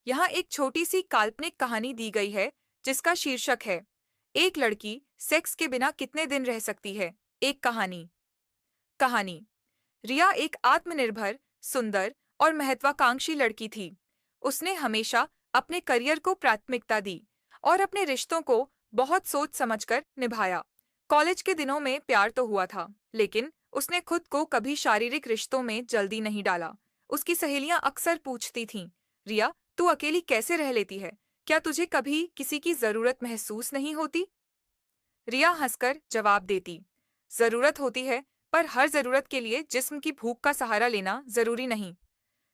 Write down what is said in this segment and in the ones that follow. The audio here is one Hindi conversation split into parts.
यहाँ एक छोटी सी काल्पनिक कहानी दी गई है जिसका शीर्षक है एक लड़की सेक्स के बिना कितने दिन रह सकती है। एक कहानी। कहानी। रिया एक आत्मनिर्भर, सुंदर और महत्वाकांक्षी लड़की थी। उसने हमेशा अपने करियर को प्राथमिकता दी और अपने रिश्तों को बहुत सोच समझकर निभाया। कॉलेज के दिनों में प्यार तो हुआ था, लेकिन उसने खुद को कभी शारीरिक रिश्तों में जल्दी नहीं डाला। उसकी सहेलियां अक्सर पूछती थीं, रिया, तू अकेली कैसे रह लेती है? क्या तुझे कभी किसी की जरूरत महसूस नहीं होती? रिया हंसकर जवाब देती, जरूरत होती है, पर हर जरूरत के लिए जिस्म की भूख का सहारा लेना जरूरी नहीं।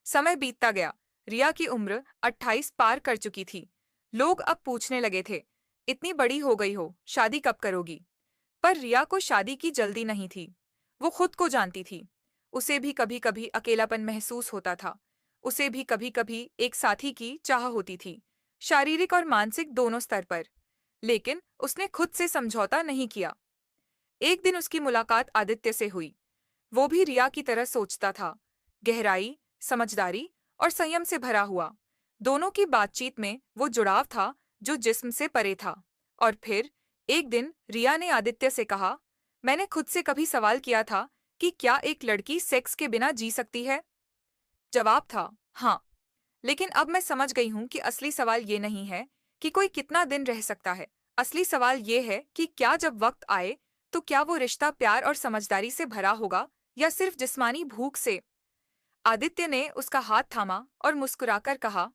समय बीतता गया। रिया की उम्र 28 पार कर चुकी थी। लोग अब पूछने लगे थे, इतनी बड़ी हो गई हो, शादी कब करोगी? पर रिया को शादी की जल्दी नहीं थी। वो खुद को जानती थी। उसे भी कभी कभी अकेलापन महसूस होता था। उसे भी कभी कभी एक साथी की चाह होती थी, शारीरिक और मानसिक दोनों स्तर पर। लेकिन उसने खुद से समझौता नहीं किया। एक दिन उसकी मुलाकात आदित्य से हुई। वो भी रिया की तरह सोचता था, गहराई, समझदारी और संयम से भरा हुआ। दोनों की बातचीत में वो जुड़ाव था जो जिस्म से परे था। और फिर एक दिन रिया ने आदित्य से कहा, मैंने खुद से कभी सवाल किया था कि क्या एक लड़की सेक्स के बिना जी सकती है? जवाब था, हाँ। लेकिन अब मैं समझ गई हूँ कि असली सवाल ये नहीं है कि कोई कितना दिन रह सकता है। असली सवाल ये है कि क्या जब वक्त आए तो क्या वो रिश्ता प्यार और समझदारी से भरा होगा या सिर्फ जिस्मानी भूख से। आदित्य ने उसका हाथ थामा और मुस्कुराकर कहा,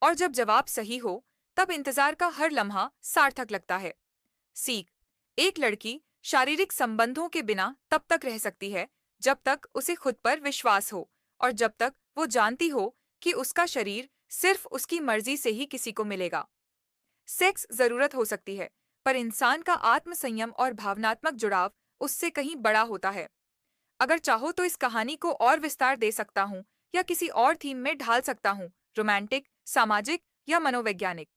और जब जवाब सही हो तब इंतजार का हर लम्हा सार्थक लगता है। सीख। एक लड़की शारीरिक संबंधों के बिना तब तक रह सकती है जब तक उसे खुद पर विश्वास हो और जब तक वो जानती हो कि उसका शरीर सिर्फ उसकी मर्जी से ही किसी को मिलेगा। सेक्स जरूरत हो सकती है, पर इंसान का आत्म संयम और भावनात्मक जुड़ाव उससे कहीं बड़ा होता है। अगर चाहो तो इस कहानी को और विस्तार दे सकता हूँ या किसी और थीम में ढाल सकता हूँ, रोमांटिक, सामाजिक या मनोवैज्ञानिक।